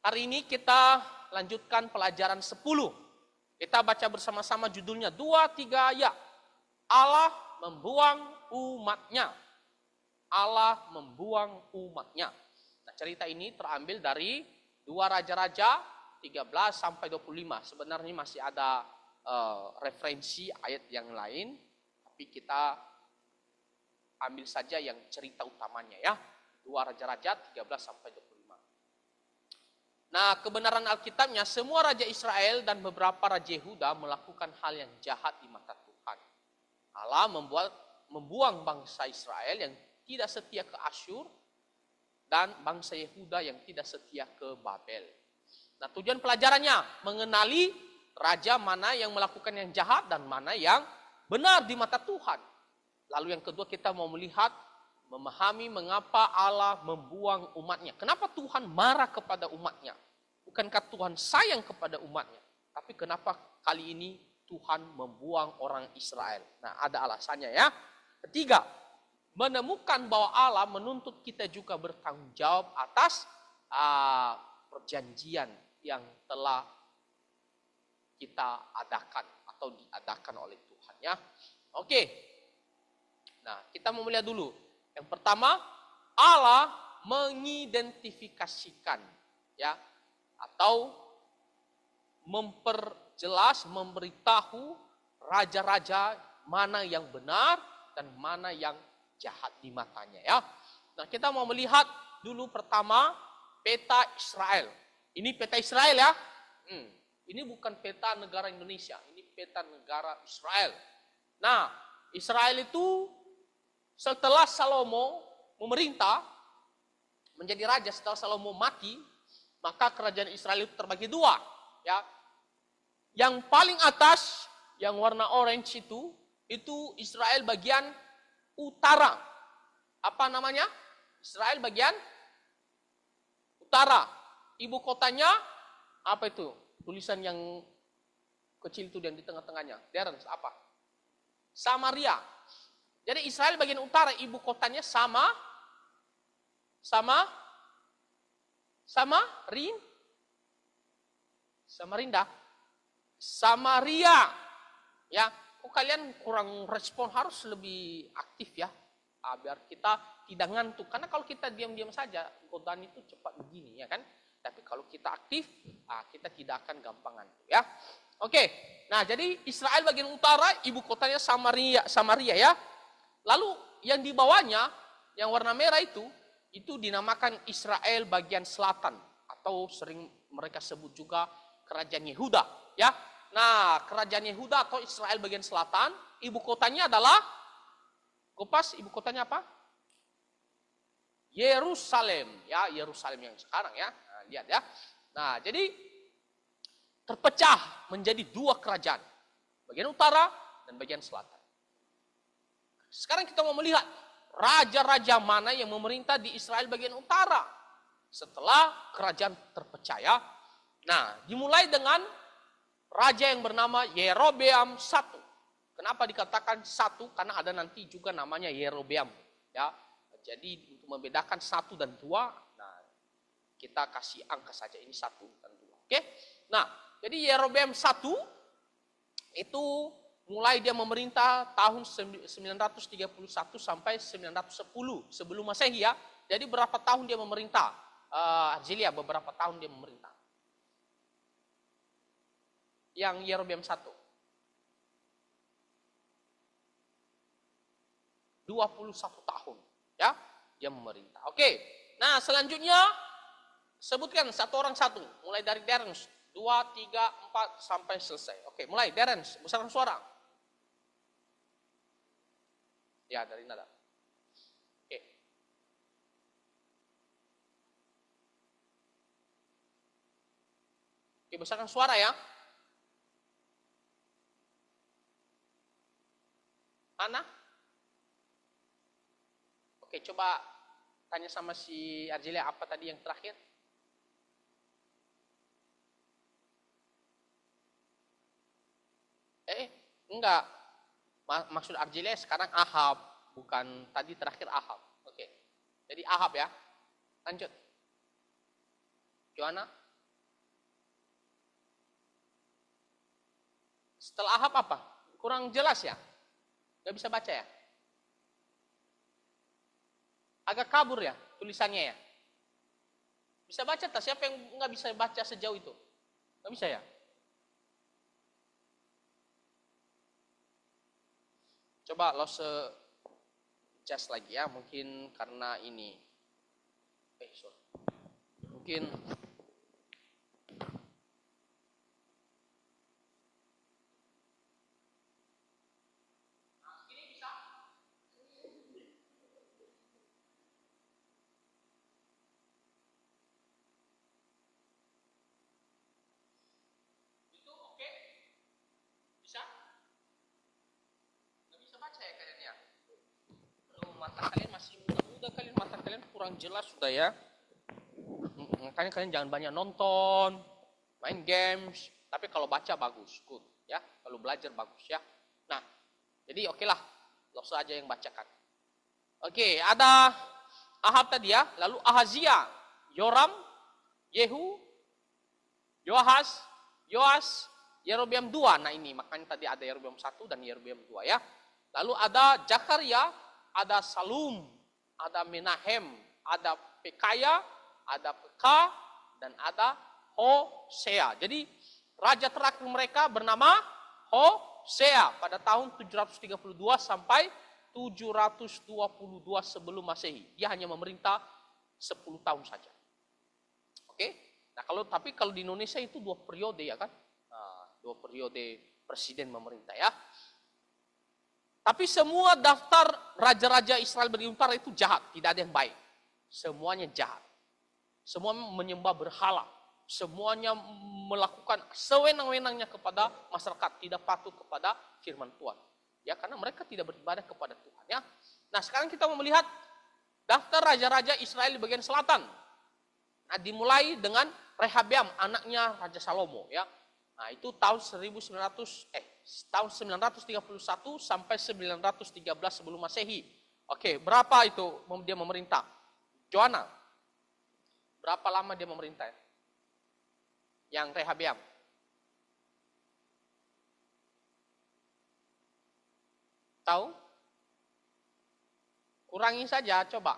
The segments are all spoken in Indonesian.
Hari ini kita lanjutkan pelajaran 10. Kita baca bersama-sama judulnya 2-3 ya. Allah membuang umatnya. Allah membuang umatnya. Nah, cerita ini terambil dari 2 Raja-Raja 13 sampai 25. Sebenarnya masih ada referensi ayat yang lain, tapi kita ambil saja yang cerita utamanya ya. 2 Raja-Raja 13 sampai 25. Nah, kebenaran Alkitabnya, semua raja Israel dan beberapa raja Yehuda melakukan hal yang jahat di mata Tuhan. Allah membuang bangsa Israel yang tidak setia ke Asyur dan bangsa Yehuda yang tidak setia ke Babel. Nah, tujuan pelajarannya mengenali raja mana yang melakukan yang jahat dan mana yang benar di mata Tuhan. Lalu yang kedua, kita mau melihat, memahami mengapa Allah membuang umatnya. Kenapa Tuhan marah kepada umatnya? Bukankah Tuhan sayang kepada umatnya? Tapi kenapa kali ini Tuhan membuang orang Israel? Nah, ada alasannya ya. Ketiga, menemukan bahwa Allah menuntut kita juga bertanggung jawab atas perjanjian yang telah kita adakan atau diadakan oleh Tuhan ya. Oke. Nah, kita mau melihat dulu. Yang pertama, Allah mengidentifikasikan ya, atau memperjelas, memberitahu raja-raja mana yang benar dan mana yang jahat di matanya ya. Nah, kita mau melihat dulu pertama peta Israel. Ini peta Israel ya. Ini bukan peta negara Indonesia, ini peta negara Israel. Nah, Israel itu setelah Salomo memerintah menjadi raja, setelah Salomo mati, maka kerajaan Israel itu terbagi 2 ya. Yang paling atas yang warna orange itu Israel bagian utara. Apa namanya? Israel bagian utara. Ibu kotanya apa itu? Tulisan yang kecil itu yang di tengah-tengahnya. Darren, apa? Samaria. Jadi Israel bagian utara, ibu kotanya Samaria. Ya, kok kalian kurang respon, harus lebih aktif ya. Biar kita tidak ngantuk. Karena kalau kita diam-diam saja, godaan itu cepat begini ya kan. Tapi kalau kita aktif, kita tidak akan gampang ngantuk ya. Oke. Nah, jadi Israel bagian utara, ibu kotanya Samaria ya. Lalu yang di bawahnya, yang warna merah itu dinamakan Israel bagian selatan. Atau sering mereka sebut juga kerajaan Yehuda. Ya. Nah, kerajaan Yehuda atau Israel bagian selatan, ibu kotanya adalah, kopas, ibu kotanya apa? Yerusalem. Ya, Yerusalem yang sekarang ya. Nah, lihat ya. Nah, jadi terpecah menjadi 2 kerajaan. Bagian utara dan bagian selatan. Sekarang kita mau melihat raja-raja mana yang memerintah di Israel bagian utara setelah kerajaan terpecah ya. Nah, dimulai dengan raja yang bernama Yerobeam I. Kenapa dikatakan 1? Karena ada nanti juga namanya Yerobeam ya. Jadi untuk membedakan 1 dan 2, nah kita kasih angka saja, ini 1 dan 2. Oke? Nah, jadi Yerobeam I itu mulai dia memerintah tahun 931 sampai 910 sebelum Masehi ya. Jadi berapa tahun dia memerintah? Arjilia, beberapa tahun dia memerintah. Yang Yerobeam I. 21 tahun ya dia memerintah. Oke. Nah, selanjutnya sebutkan satu orang satu. Mulai dari Darren 2, 3, 4 sampai selesai. Oke, mulai Darren, besarkan suara. Ya, dari nada. Oke. Oke, besarkan suara ya. Ana? Oke, coba tanya sama si Arjelia apa tadi yang terakhir? Enggak. Maksud Arjelia sekarang Ahab, bukan tadi terakhir Ahab. Oke. Jadi Ahab ya. Lanjut. Joanna? Setelah Ahab apa? Kurang jelas ya? Gak bisa baca ya? Agak kabur ya tulisannya ya? Bisa baca tak? Siapa yang nggak bisa baca sejauh itu? Nggak bisa ya? Coba lo adjust lagi ya, mungkin karena ini. Sorry. Mungkin itu oke? Bisa? Nggak bisa baca ya kalian ya? Mata kalian masih muda-muda, kalian mata kalian kurang jelas sudah ya. Makanya kalian jangan banyak nonton, main games, tapi kalau baca bagus, good ya. Kalau belajar bagus ya. Nah, jadi oke lah, langsung aja yang bacakan. Oke, ada Ahab tadi ya, lalu Ahazia, Yoram, Yehu, Yoahas, Yoas, Yerobeam 2. Nah ini, makanya tadi ada Yerobeam 1 dan Yerobeam 2 ya. Lalu ada Zakaria, ada Salum, ada Menahem, ada Pekaya, ada Peka, dan ada Hosea. Jadi raja terakhir mereka bernama Hosea pada tahun 732 sampai 722 sebelum Masehi. Dia hanya memerintah 10 tahun saja. Oke? Nah, tapi kalau di Indonesia itu 2 periode ya kan? Nah, 2 periode presiden memerintah ya. Tapi semua daftar raja-raja Israel bagian utara itu jahat, tidak ada yang baik. Semuanya jahat. Semua menyembah berhala. Semuanya melakukan sewenang-wenangnya kepada masyarakat, tidak patuh kepada firman Tuhan. Ya, karena mereka tidak beribadah kepada Tuhan ya. Nah, sekarang kita mau melihat daftar raja-raja Israel di bagian selatan. Nah, dimulai dengan Rehabeam, anaknya Raja Salomo ya. Nah, itu tahun 931 sampai 913 sebelum Masehi. Oke, berapa itu dia memerintah? Joanna, berapa lama dia memerintah? Yang Rehabeam. Tahu? Kurangi saja, coba.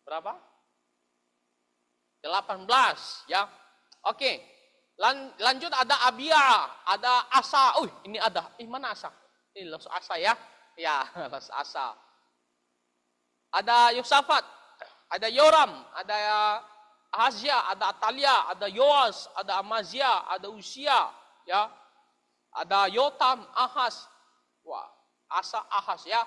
Berapa? 18 ya. Oke. Lanjut ada Abia, ada Asa. Ini ada. Mana Asa? Ini Los Asa ya. Ya, Los Asa. Ada Yosafat, ada Yoram, ada Ahazia, ada Atalia, ada Yoas, ada Amazia, ada Usia, ya. Ada Yotam, Ahaz. Wah, Asa, Ahaz ya.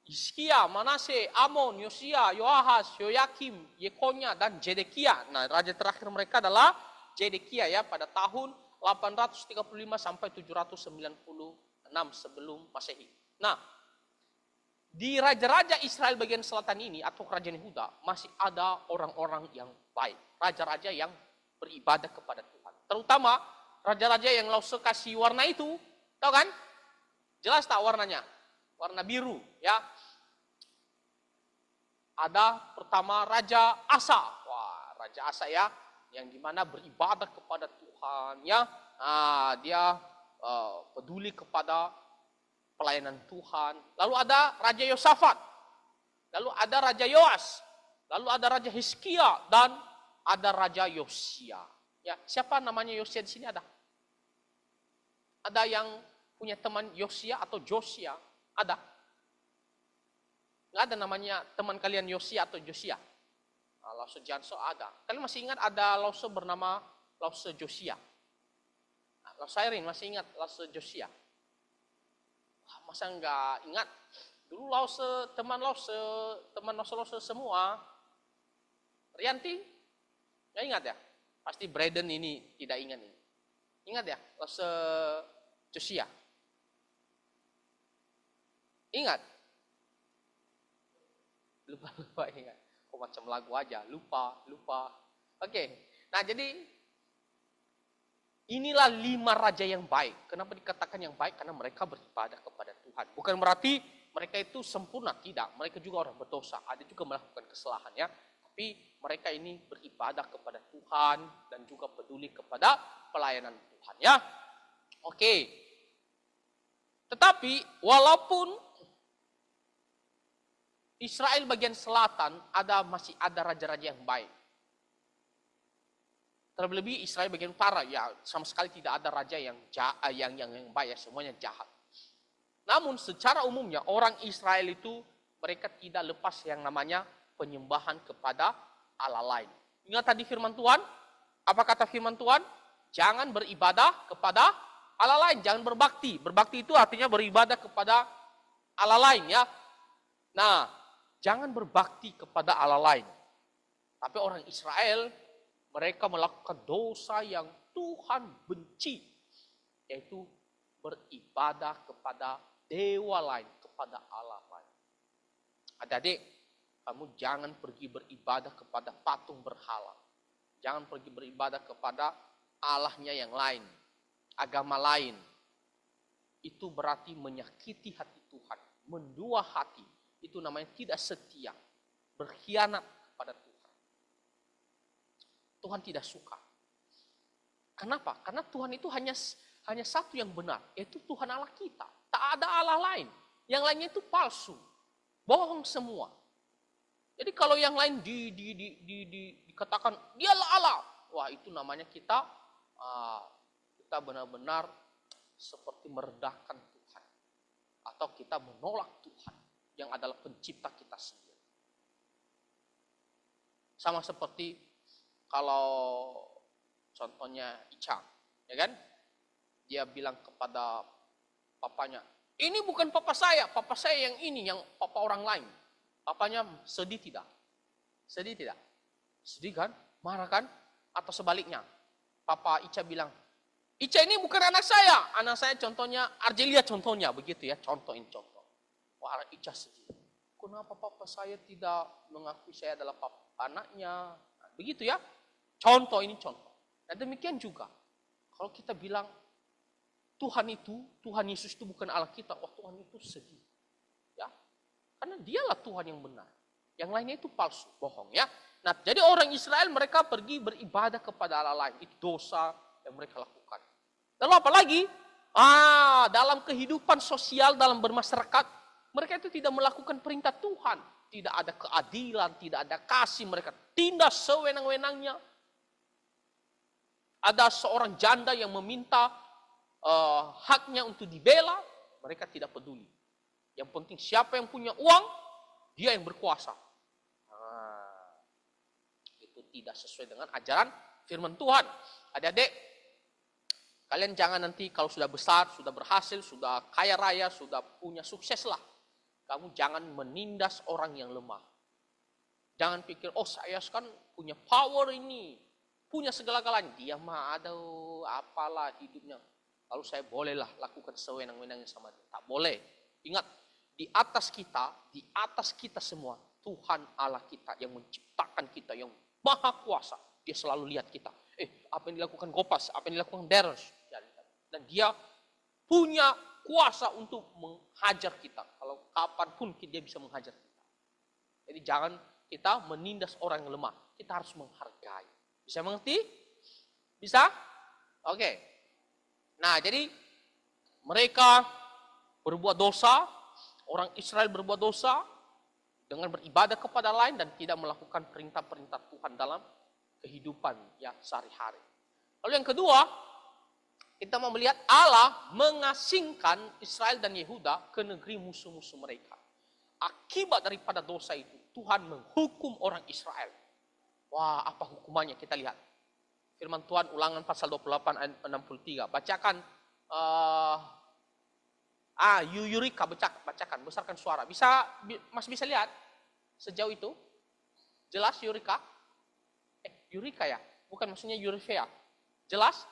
Hizkia, Manase, Amon, Yosia, Yoahaz, Yoyakim, Yekonya, dan Zedekia. Nah, raja terakhir mereka adalah Zedekia ya, pada tahun 835 sampai 796 sebelum Masehi. Nah, di raja-raja Israel bagian selatan ini atau kerajaan Yehuda masih ada orang-orang yang baik. Raja-raja yang beribadah kepada Tuhan. Terutama raja-raja yang Lause kasih warna itu. Tahu kan? Jelas tak warnanya? Warna biru ya. Ada pertama Raja Asa. Wah, Raja Asa ya. Yang dimana beribadah kepada Tuhan ya. Nah, dia peduli kepada pelayanan Tuhan. Lalu ada Raja Yosafat. Lalu ada Raja Yoas. Lalu ada Raja Hizkia dan ada Raja Yosia. Ya, siapa namanya Yosia di sini ada? Ada yang punya teman Yosia atau Josia? Ada? Nggak ada namanya teman kalian Yosia atau Josia? Nah, Lause Janso ada. Kalian masih ingat ada Lause bernama Lause Josia? Nah, Lause Irene masih ingat Lause Josia? Masa nggak ingat? Dulu teman Lause semua. Rianti? Nggak ingat ya? Pasti Braden ini tidak ingat ini. Ingat ya? Lause Josia? Ingat? Lupa ingat. Kok macam lagu aja, lupa. Oke. Nah, jadi Inilah 5 raja yang baik. Kenapa dikatakan yang baik? Karena mereka beribadah kepada Tuhan. Bukan berarti mereka itu sempurna, tidak. Mereka juga orang berdosa. Ada juga melakukan kesalahan ya. Tapi mereka ini beribadah kepada Tuhan dan juga peduli kepada pelayanan Tuhan ya. Oke. Tetapi walaupun Israel bagian selatan masih ada raja-raja yang baik. Terlebih Israel bagian utara ya sama sekali tidak ada raja yang baik, semuanya jahat. Namun secara umumnya orang Israel itu mereka tidak lepas yang namanya penyembahan kepada Allah lain. Ingat tadi firman Tuhan? Apa kata firman Tuhan? Jangan beribadah kepada Allah lain, jangan berbakti. Berbakti itu artinya beribadah kepada Allah lain ya. Nah, jangan berbakti kepada Allah lain. Tapi orang Israel mereka melakukan dosa yang Tuhan benci, yaitu beribadah kepada dewa lain, kepada Allah lain. Adik-adik, kamu jangan pergi beribadah kepada patung berhala. Jangan pergi beribadah kepada Allahnya yang lain, agama lain. Itu berarti menyakiti hati Tuhan, mendua hati. Itu namanya tidak setia, berkhianat kepada Tuhan. Tuhan tidak suka. Kenapa? Karena Tuhan itu hanya satu yang benar, yaitu Tuhan Allah kita. Tak ada Allah lain. Yang lainnya itu palsu. Bohong semua. Jadi kalau yang lain dikatakan dialah Allah, wah itu namanya kita benar-benar seperti merendahkan Tuhan. Atau kita menolak Tuhan yang adalah pencipta kita sendiri. Sama seperti kalau contohnya Ica, ya kan? Dia bilang kepada papanya, ini bukan papa saya yang ini, yang papa orang lain. Papanya sedih tidak? Sedih tidak? Sedih kan? Marah kan? Atau sebaliknya, papa Ica bilang, Ica ini bukan anak saya contohnya Argelia contohnya, begitu ya, contohin contoh. Wah, Ica sedih. Kenapa papa saya tidak mengakui saya adalah anaknya? Begitu ya. Contoh ini contoh. Nah demikian juga. Kalau kita bilang Tuhan Yesus itu bukan Allah kita. Wah Tuhan itu sedih. Ya. Karena dialah Tuhan yang benar. Yang lainnya itu palsu, bohong ya. Nah jadi orang Israel mereka pergi beribadah kepada Allah lain. Itu dosa yang mereka lakukan. Lalu apa lagi? Dalam kehidupan sosial, dalam bermasyarakat, mereka itu tidak melakukan perintah Tuhan. Tidak ada keadilan, tidak ada kasih. Mereka tindas sewenang-wenangnya. Ada seorang janda yang meminta haknya untuk dibela, mereka tidak peduli. Yang penting siapa yang punya uang, dia yang berkuasa. Itu tidak sesuai dengan ajaran firman Tuhan. Adik-adik, kalian jangan nanti kalau sudah besar, sudah berhasil, sudah kaya raya, sudah punya sukses lah. Kamu jangan menindas orang yang lemah. Jangan pikir, oh saya kan punya power ini. Punya segala-galanya. Dia mah apalah hidupnya. Lalu saya bolehlah lakukan sewenang-wenangnya sama dia. Tak boleh. Ingat, di atas kita semua, Tuhan Allah kita yang menciptakan kita, yang maha kuasa. Dia selalu lihat kita. Apa yang dilakukan Gopas, apa yang dilakukan Deros. Dan dia punya kuasa untuk menghajar kita. Kalau kapanpun dia bisa menghajar kita. Jadi jangan kita menindas orang yang lemah. Kita harus menghargai. Bisa mengerti? Bisa? Oke. Nah, jadi mereka berbuat dosa, orang Israel berbuat dosa dengan beribadah kepada lain dan tidak melakukan perintah-perintah Tuhan dalam kehidupan ya sehari-hari. Lalu yang kedua, kita mau melihat Allah mengasingkan Israel dan Yehuda ke negeri musuh-musuh mereka. Akibat daripada dosa itu, Tuhan menghukum orang Israel. Wah, apa hukumannya? Kita lihat. Firman Tuhan Ulangan pasal 28 ayat 63. Bacakan. Yurika, bacakan. Besarkan suara. Mas bisa lihat? Sejauh itu? Jelas Yurika? Yurika ya? Bukan maksudnya Yurifea. Jelas?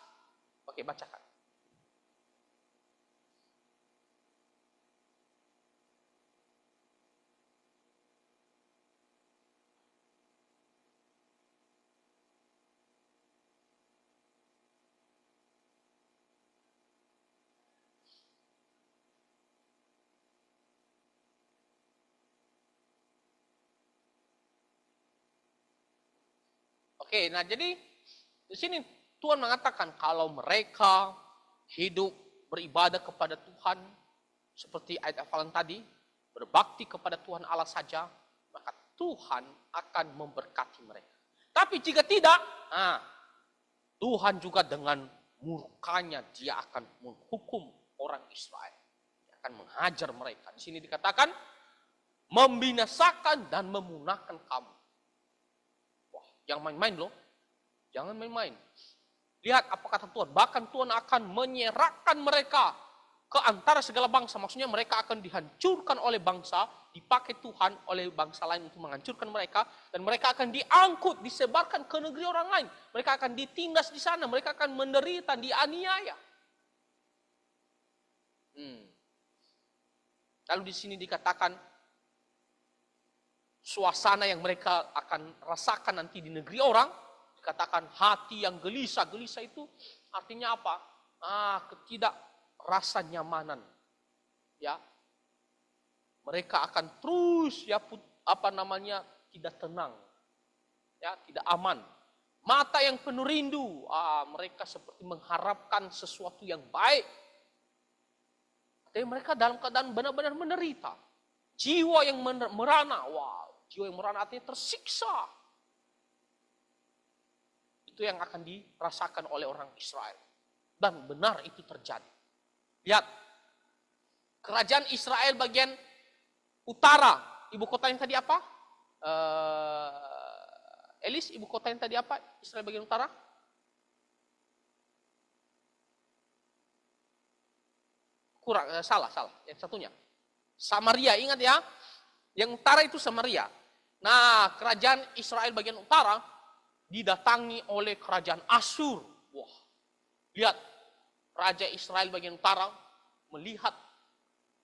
Oke, bacakan. Oke, nah jadi di sini Tuhan mengatakan kalau mereka hidup beribadah kepada Tuhan seperti ayat hafalan tadi, berbakti kepada Tuhan Allah saja, maka Tuhan akan memberkati mereka. Tapi jika tidak, nah, Tuhan juga dengan murkanya dia akan menghukum orang Israel. Dia akan menghajar mereka. Di sini dikatakan membinasakan dan memunahkan kamu. Wah, jangan main-main loh. Jangan main-main. Lihat apa kata Tuhan. Bahkan Tuhan akan menyerahkan mereka ke antara segala bangsa. Maksudnya mereka akan dihancurkan oleh bangsa, dipakai Tuhan oleh bangsa lain untuk menghancurkan mereka. Dan mereka akan diangkut, disebarkan ke negeri orang lain. Mereka akan ditindas di sana. Mereka akan menderita, dianiaya. Lalu di sini dikatakan suasana yang mereka akan rasakan nanti di negeri orang. Dikatakan hati yang gelisah. Gelisah itu artinya apa? Ketidak rasa nyamanan. Ya. Mereka akan terus tidak tenang. Ya, tidak aman. Mata yang penuh rindu. Mereka seperti mengharapkan sesuatu yang baik. Tapi mereka dalam keadaan benar-benar menderita. Jiwa yang merana. Jiwa yang merana artinya tersiksa. Itu yang akan dirasakan oleh orang Israel. Dan benar itu terjadi. Lihat. Kerajaan Israel bagian utara. Ibu kotanya tadi apa? Elis, ibu kotanya tadi apa? Israel bagian utara? Salah. Yang satunya. Samaria, ingat ya. Yang utara itu Samaria. Nah, kerajaan Israel bagian utara didatangi oleh kerajaan Asyur. Wah, lihat, Raja Israel bagian utara melihat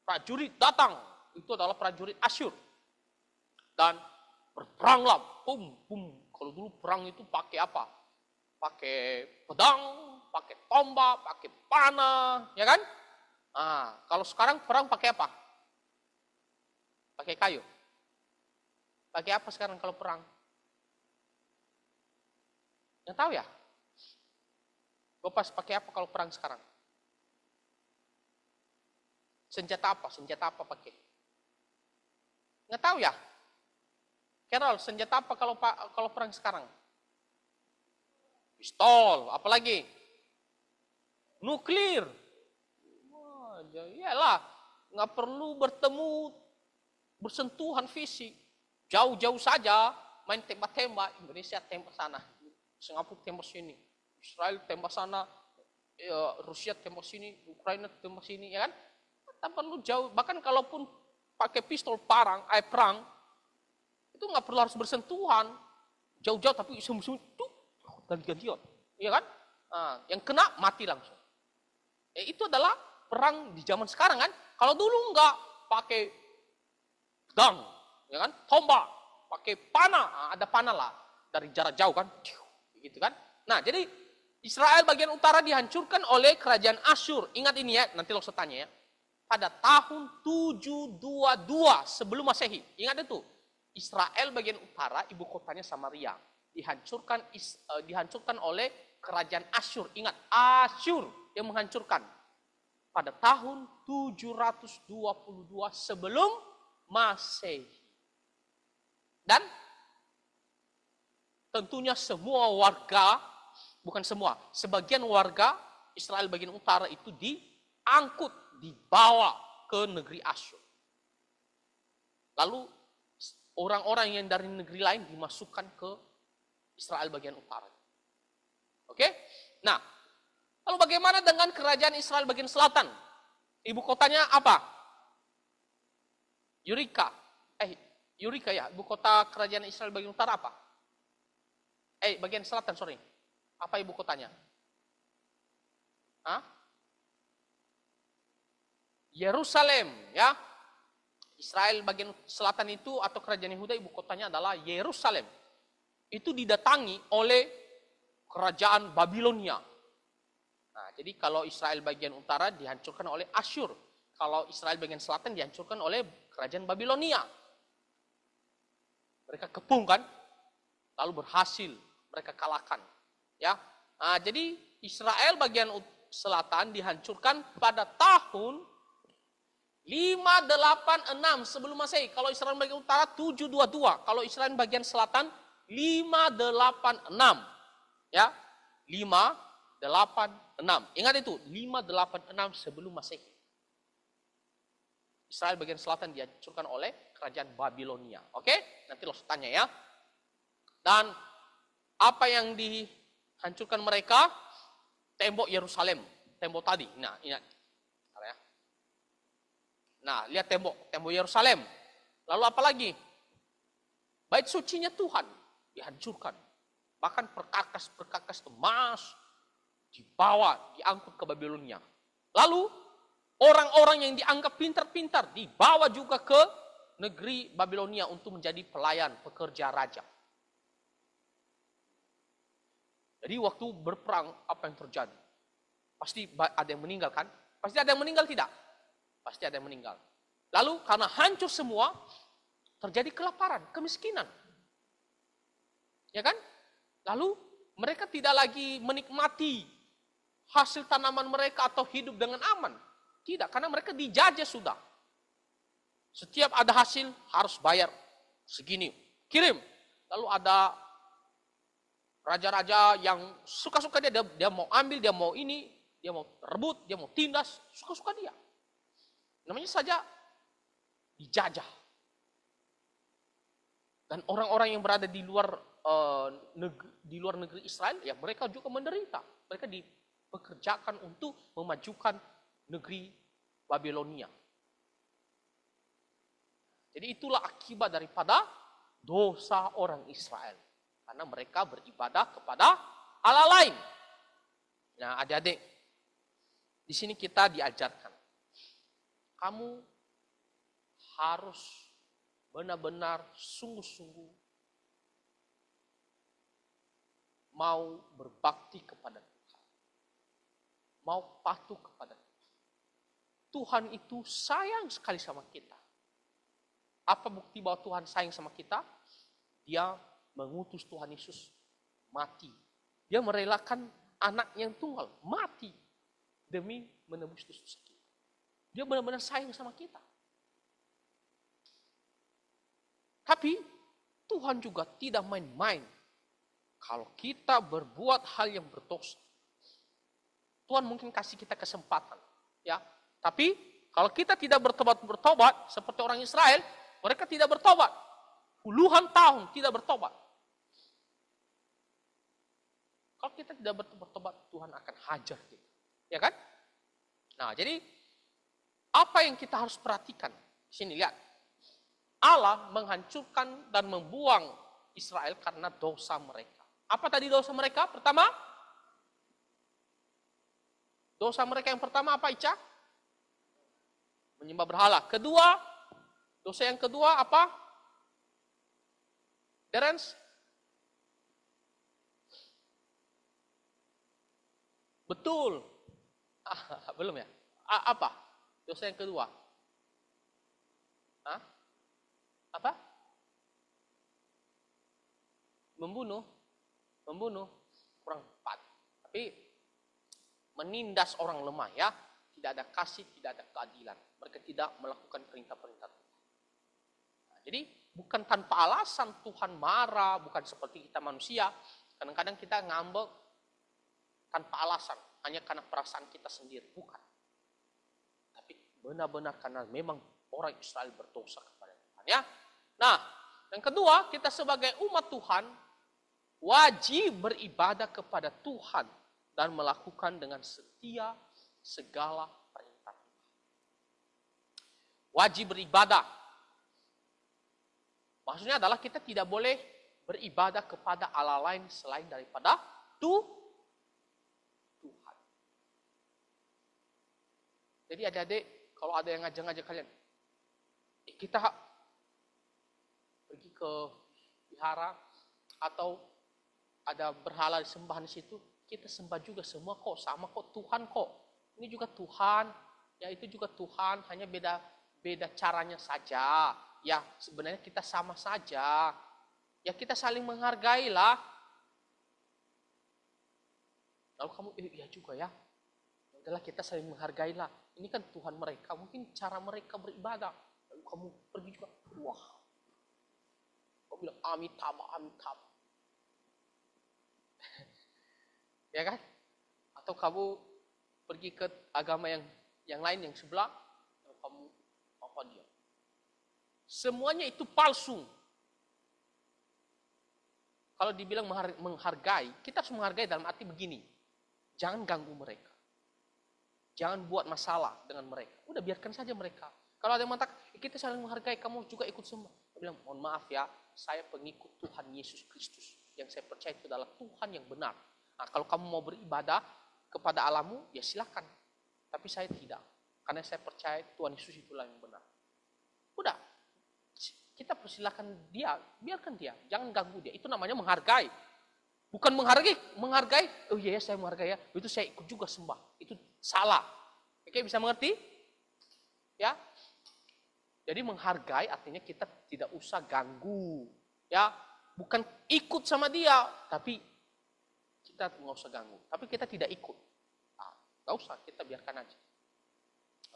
prajurit datang. Itu adalah prajurit Asyur. Dan berperanglah. Kalau dulu perang itu pakai apa? Pakai pedang, pakai tombak, pakai panah, ya kan? Kalau sekarang perang pakai apa? Pakai kayu. Pakai apa sekarang kalau perang? Nggak tahu ya? Gopas pakai apa kalau perang sekarang? Senjata apa pakai? Nggak tahu ya? Carol, senjata apa kalau perang sekarang? Pistol, apalagi? Nuklir. Iyalah, nggak perlu bersentuhan fisik. Jauh-jauh saja main tembak-tembak. Indonesia tembak sana. Singapura tembak sini, Israel tembak sana, Rusia tembak sini, Ukraina tembak sini, ya kan? Tak perlu jauh. Bahkan kalaupun pakai pistol perang, itu nggak perlu harus bersentuhan, jauh-jauh tapi sum-sum tuh ganti-gantian, ya kan? Yang kena mati langsung. Itu adalah perang di zaman sekarang kan? Kalau dulu nggak pakai pedang, ya kan? Tombak, pakai panah, ada panah lah dari jarak jauh kan? Gitu kan. Nah, jadi Israel bagian utara dihancurkan oleh kerajaan Asyur. Ingat ini ya, nanti lo tanya ya. Pada tahun 722 sebelum Masehi. Ingat itu. Israel bagian utara, ibu kotanya Samaria. Dihancurkan oleh kerajaan Asyur. Ingat, Asyur yang menghancurkan. Pada tahun 722 sebelum Masehi. Dan tentunya semua warga, bukan semua, sebagian warga Israel bagian utara itu diangkut, dibawa ke negeri Asyur. Lalu orang-orang yang dari negeri lain dimasukkan ke Israel bagian utara. Oke? Nah, lalu bagaimana dengan kerajaan Israel bagian selatan? Ibu kotanya apa? Eureka ya, ibu kota kerajaan Israel bagian utara apa? Bagian selatan, sorry. Apa ibu kotanya? Yerusalem, ya. Israel bagian selatan itu atau kerajaan Yehuda ibu kotanya adalah Yerusalem. Itu didatangi oleh kerajaan Babilonia. Nah, jadi kalau Israel bagian utara dihancurkan oleh Asyur. Kalau Israel bagian selatan dihancurkan oleh kerajaan Babilonia. Mereka kepung kan, lalu berhasil mereka kalahkan. Ya, jadi Israel bagian selatan dihancurkan pada tahun 586 sebelum Masehi. Kalau Israel bagian utara 722. Kalau Israel bagian selatan 586. Ya, 586. Ingat itu, 586 sebelum Masehi. Israel bagian selatan dihancurkan oleh kerajaan Babilonia. Oke? Nanti lo tanya ya. Dan apa yang dihancurkan mereka? Tembok Yerusalem. Tembok tadi. Nah, ingat. Nah, lihat tembok Yerusalem. Lalu apa lagi? Bait sucinya Tuhan dihancurkan. Bahkan perkakas emas dibawa, diangkut ke Babilonia. Lalu orang-orang yang dianggap pintar-pintar dibawa juga ke negeri Babilonia untuk menjadi pelayan, pekerja raja. Jadi waktu berperang apa yang terjadi? Pasti ada yang meninggal kan? Pasti ada yang meninggal tidak? Pasti ada yang meninggal. Lalu karena hancur semua, terjadi kelaparan, kemiskinan. Ya kan? Lalu mereka tidak lagi menikmati hasil tanaman mereka atau hidup dengan aman. Tidak, karena mereka dijajah sudah. Setiap ada hasil harus bayar segini. Kirim. Lalu ada raja-raja yang suka-suka dia mau ambil, dia mau ini, dia mau rebut, dia mau tindas, suka-suka dia. Namanya saja dijajah. Dan orang-orang yang berada di luar negeri Israel, ya mereka juga menderita. Mereka dipekerjakan untuk memajukan negeri Babilonia. Jadi itulah akibat daripada dosa orang Israel. Karena mereka beribadah kepada Allah lain. Nah, adik-adik, di sini kita diajarkan. Kamu harus benar-benar sungguh-sungguh mau berbakti kepada Tuhan. Mau patuh kepada Tuhan. Tuhan itu sayang sekali sama kita. Apa bukti bahwa Tuhan sayang sama kita? Dia mengutus Tuhan Yesus mati. Dia merelakan anak yang tunggal mati demi menebus dosa kita. Dia benar-benar sayang sama kita. Tapi Tuhan juga tidak main-main. Kalau kita berbuat hal yang berdosa, Tuhan mungkin kasih kita kesempatan, ya. Tapi kalau kita tidak bertobat seperti orang Israel, mereka tidak bertobat. Puluhan tahun tidak bertobat. Kalau kita tidak bertobat, Tuhan akan hajar kita. Ya kan? Nah, jadi apa yang kita harus perhatikan? Sini lihat. Allah menghancurkan dan membuang Israel karena dosa mereka. Apa tadi dosa mereka? Pertama, dosa mereka yang pertama apa, Ica? Menyembah berhala. Kedua, dosa yang kedua apa? Derens? Betul. Belum ya? Apa? Dosa yang kedua. Apa? Membunuh. Kurang tepat. Tapi menindas orang lemah ya. Tidak ada kasih, tidak ada keadilan. Mereka tidak melakukan perintah-perintah Tuhan. Nah, jadi bukan tanpa alasan Tuhan marah, bukan seperti kita manusia. Kadang-kadang kita ngambek tanpa alasan, hanya karena perasaan kita sendiri. Bukan. Tapi benar-benar karena memang orang Israel berdosa kepada Tuhan. Ya. Nah, yang kedua, kita sebagai umat Tuhan wajib beribadah kepada Tuhan dan melakukan dengan setia segala perintah Tuhan. Wajib beribadah. Maksudnya adalah kita tidak boleh beribadah kepada Allah lain selain daripada Tuhan. Jadi adik-adik, kalau ada yang ngajak-ngajak kalian, kita pergi ke wihara atau ada berhala disembahan di situ, kita sembah juga semua kok, sama kok, Tuhan kok. Ini juga Tuhan, ya itu juga Tuhan, hanya beda caranya saja. Ya sebenarnya kita sama saja. Ya kita saling menghargai lah. Lalu kamu, iya juga ya. Udahlah kita saling menghargai lah. Ini kan Tuhan mereka, mungkin cara mereka beribadah. Lalu kamu pergi juga, wah. Kamu bilang, Amitabha, Amitabha. Ya kan? Atau kamu pergi ke agama yang lain, yang sebelah, lalu kamu apa dia? Semuanya itu palsu. Kalau dibilang menghargai, kita harus menghargai dalam arti begini. Jangan ganggu mereka. Jangan buat masalah dengan mereka. Udah biarkan saja mereka. Kalau ada yang mengatakan, kita saling menghargai, kamu juga ikut sembah. Dia bilang, mohon maaf ya, saya pengikut Tuhan Yesus Kristus. Yang saya percaya itu adalah Tuhan yang benar. Nah, kalau kamu mau beribadah kepada Allahmu, ya silakan. Tapi saya tidak. Karena saya percaya Tuhan Yesus itulah yang benar. Udah. Kita persilakan dia, biarkan dia. Jangan ganggu dia. Itu namanya menghargai. Bukan menghargai, oh iya saya menghargai ya, itu saya ikut juga sembah. Itu salah. Oke, bisa mengerti? Ya. Jadi menghargai artinya kita tidak usah ganggu. Ya, bukan ikut sama dia, tapi kita nggak usah ganggu. Tapi kita tidak ikut. Nah, nggak usah, kita biarkan aja.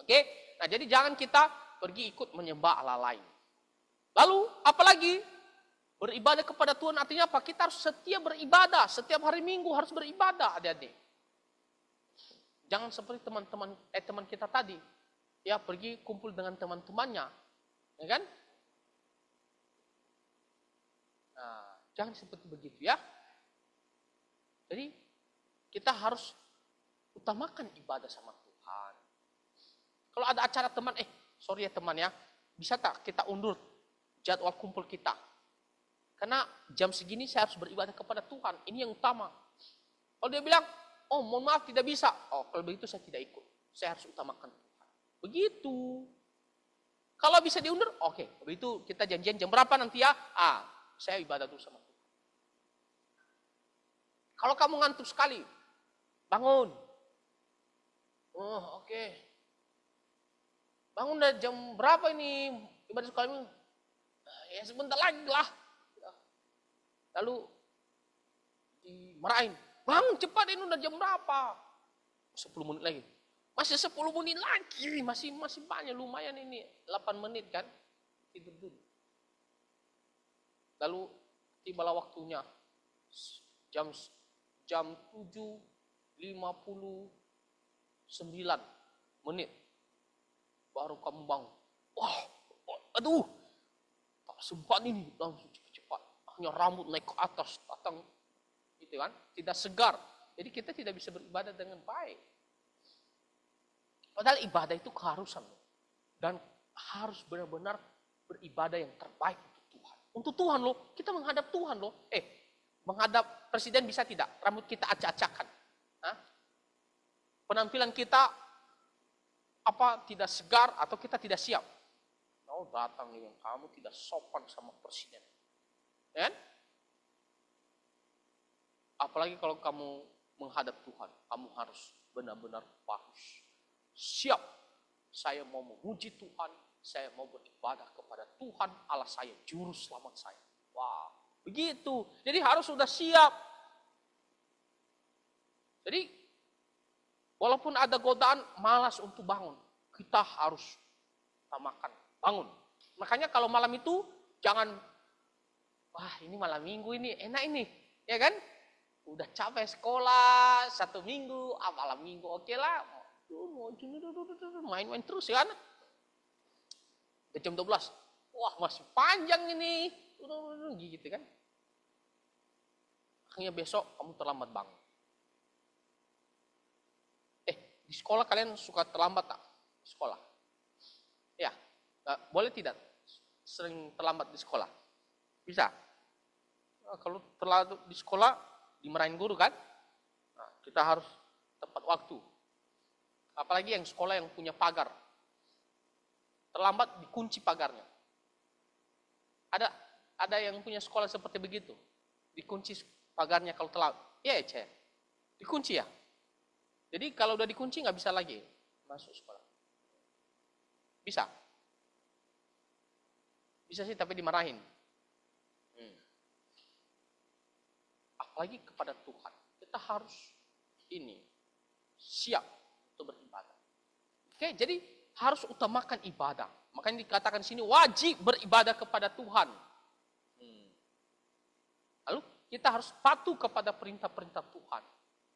Oke, nah jadi jangan kita pergi ikut menyembah Allah lain. Lalu, apalagi? Beribadah kepada Tuhan artinya apa? Kita harus setia beribadah. Setiap hari Minggu harus beribadah, adik-adik. Jangan seperti teman kita tadi. Ya, pergi kumpul dengan teman-temannya. Ya kan? Nah, jangan seperti begitu ya. Jadi, kita harus utamakan ibadah sama Tuhan. Kalau ada acara teman, sorry ya teman ya, bisa tak kita undur jadwal kumpul kita? Karena jam segini saya harus beribadah kepada Tuhan. Ini yang utama. Kalau dia bilang, oh mohon maaf tidak bisa. Oh kalau begitu saya tidak ikut. Saya harus utamakan Tuhan. Begitu. Kalau bisa diundur, oke. Begitu kita janjian jam berapa nanti ya? Saya ibadah dulu sama Tuhan. Kalau kamu ngantuk sekali, bangun. Oh oke. Bangun dari jam berapa ini? Ibadah sekali. Ya sebentar lagi lah. Lalu dimarahin. Bangun cepat, ini udah jam berapa? 10 menit lagi. Masih 10 menit lagi. Masih banyak, lumayan ini. 8 menit kan. Tidur dulu. Lalu tibalah waktunya. Jam 7.59 menit. Baru kamu bangun. Wah, aduh. Tak sempat ini. Langsung cepat. Hanya rambut naik ke atas, datang gitu kan, tidak segar. Jadi kita tidak bisa beribadah dengan baik. Padahal ibadah itu keharusan. Dan harus benar-benar beribadah yang terbaik untuk Tuhan. Untuk Tuhan loh, kita menghadap Tuhan loh. Menghadap presiden bisa tidak? Rambut kita acak-acakan. Penampilan kita tidak segar atau kita tidak siap. Oh datang yang kamu tidak sopan sama presiden. Ya? Apalagi kalau kamu menghadap Tuhan, kamu harus benar-benar harus siap. Saya mau memuji Tuhan, saya mau beribadah kepada Tuhan Allah saya, juru selamat saya. Wah, begitu. Jadi harus sudah siap. Jadi walaupun ada godaan malas untuk bangun, kita harus utamakan bangun. Makanya kalau malam itu jangan, wah ini malam minggu ini enak ini, ya kan? Udah capek sekolah 1 minggu, malam minggu oke lah, main-main terus ya kan? Udah jam 12, wah masih panjang ini, gitu kan? Akhirnya besok kamu terlambat bangun. Di sekolah kalian suka terlambat tak? Sekolah, ya, boleh tidak sering terlambat di sekolah? Bisa. Kalau terlambat di sekolah dimarahin guru kan? Nah, kita harus tepat waktu. Apalagi yang sekolah yang punya pagar. Terlambat dikunci pagarnya. Ada yang punya sekolah seperti begitu. Dikunci pagarnya kalau telat. Iya ya, Cek. Dikunci ya. Jadi kalau udah dikunci nggak bisa lagi masuk sekolah. Bisa. Bisa sih tapi dimarahin. Apalagi kepada Tuhan. Kita harus ini siap untuk beribadah. Oke, jadi harus utamakan ibadah. Makanya dikatakan di sini wajib beribadah kepada Tuhan. Lalu kita harus patuh kepada perintah-perintah Tuhan.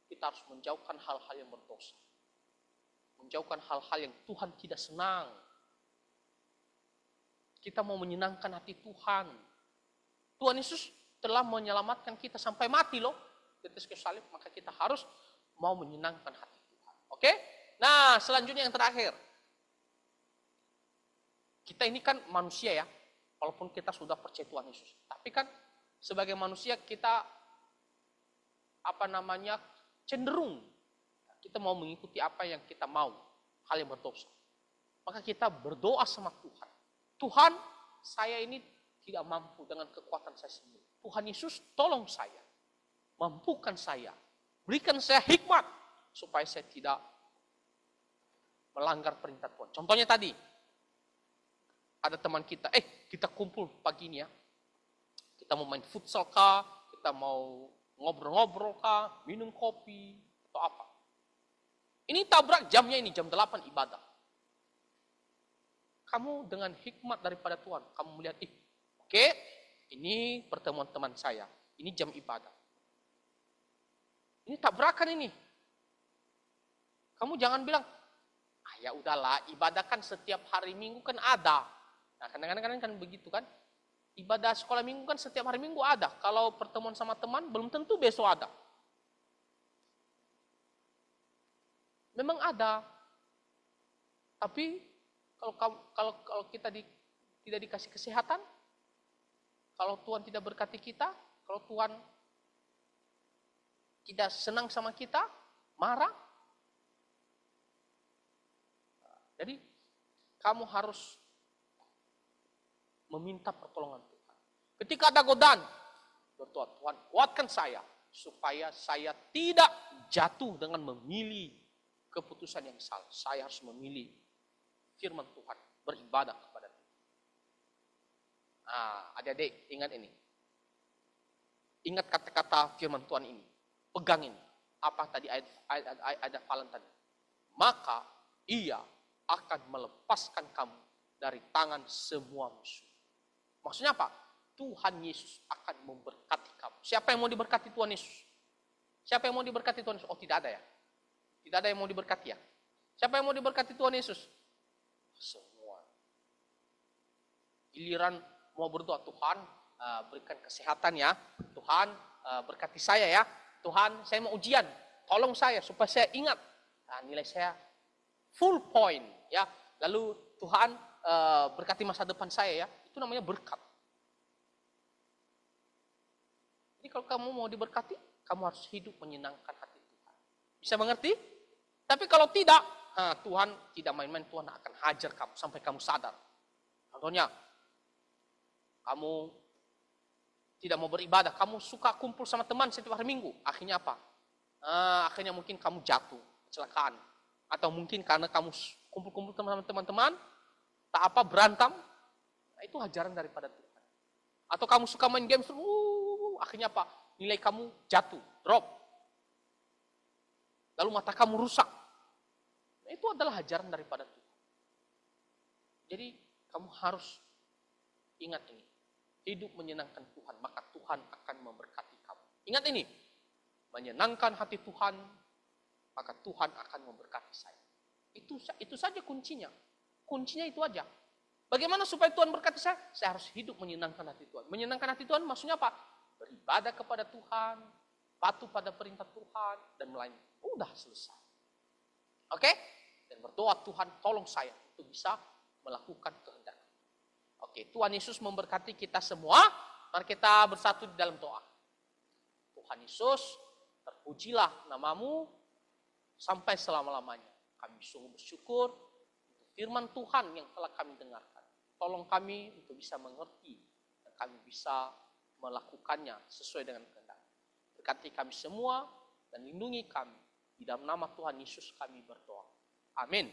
Kita harus menjauhkan hal-hal yang berdosa. Menjauhkan hal-hal yang Tuhan tidak senang. Kita mau menyenangkan hati Tuhan. Tuhan Yesus telah menyelamatkan kita sampai mati loh. Di atas kayu salib, maka kita harus mau menyenangkan hati Tuhan. Oke? Nah, selanjutnya yang terakhir. Kita ini kan manusia ya, walaupun kita sudah percaya Tuhan Yesus. Tapi kan sebagai manusia kita cenderung kita mau mengikuti apa yang kita mau, hal yang berdosa. Maka kita berdoa sama Tuhan. Tuhan, saya ini tidak mampu dengan kekuatan saya sendiri. Tuhan Yesus, tolong saya. Mampukan saya. Berikan saya hikmat supaya saya tidak melanggar perintah Tuhan. Contohnya tadi, ada teman kita, kita kumpul pagi ini ya. Kita mau main futsal kah, kita mau ngobrol-ngobrol kah, minum kopi, atau apa. Ini tabrak jamnya ini, jam 8 ibadah. Kamu dengan hikmat daripada Tuhan, kamu melihat, oke, ini pertemuan teman saya, ini jam ibadah. Ini tabrakan ini. Kamu jangan bilang, ya udahlah, ibadah kan setiap hari Minggu kan ada. Nah, kadang-kadang kan begitu kan. Ibadah sekolah minggu kan setiap hari Minggu ada. Kalau pertemuan sama teman, belum tentu besok ada. Memang ada. Tapi kalau kita tidak dikasih kesehatan, kalau Tuhan tidak berkati kita, kalau Tuhan tidak senang sama kita, marah. Jadi kamu harus meminta pertolongan Tuhan. Ketika ada godaan, berdoa, Tuhan kuatkan saya supaya saya tidak jatuh dengan memilih keputusan yang salah. Saya harus memilih firman Tuhan, beribadah kepada Tuhan. Adik-adik ingat ini. Ingat kata-kata firman Tuhan ini. Pegang ini. Apa tadi ayat hafalan tadi? Maka ia akan melepaskan kamu dari tangan semua musuh. Maksudnya apa? Tuhan Yesus akan memberkati kamu. Siapa yang mau diberkati Tuhan Yesus? Siapa yang mau diberkati Tuhan Yesus? Oh, tidak ada ya? Tidak ada yang mau diberkati ya? Siapa yang mau diberkati Tuhan Yesus? Semua. Giliran mau berdoa, Tuhan berikan kesehatan ya. Tuhan berkati saya ya. Tuhan, saya mau ujian. Tolong saya supaya saya ingat. Nilai saya full point ya. Lalu Tuhan berkati masa depan saya ya. Itu namanya berkat. Jadi kalau kamu mau diberkati, kamu harus hidup menyenangkan hati Tuhan. Bisa mengerti? Tapi kalau tidak, Tuhan tidak main-main, Tuhan akan hajar kamu sampai kamu sadar. Contohnya, kamu tidak mau beribadah, kamu suka kumpul sama teman setiap hari Minggu. Akhirnya apa? Akhirnya mungkin kamu jatuh, kecelakaan. Atau mungkin karena kamu kumpul-kumpul sama teman-teman, tak apa berantem, itu hajaran daripada Tuhan. Atau kamu suka main game, akhirnya apa? Nilai kamu jatuh, drop. Lalu mata kamu rusak. Itu adalah hajaran daripada Tuhan. Jadi kamu harus ingat ini. Hidup menyenangkan Tuhan, maka Tuhan akan memberkati kamu. Ingat ini. Menyenangkan hati Tuhan, maka Tuhan akan memberkati saya. Itu saja kuncinya. Kuncinya itu aja. Bagaimana supaya Tuhan berkati saya? Saya harus hidup menyenangkan hati Tuhan. Menyenangkan hati Tuhan maksudnya apa? Beribadah kepada Tuhan, patuh pada perintah Tuhan, dan melayani. Udah selesai. Oke? Dan berdoa, Tuhan tolong saya untuk bisa melakukan kehendak. Oke, Tuhan Yesus memberkati kita semua. Mari kita bersatu di dalam doa. Tuhan Yesus, terpujilah namamu sampai selama-lamanya. Kami sungguh bersyukur untuk firman Tuhan yang telah kami dengarkan. Tolong kami untuk bisa mengerti dan kami bisa melakukannya sesuai dengan kehendak. Berkati kami semua dan lindungi kami. Di dalam nama Tuhan Yesus kami berdoa. Amin.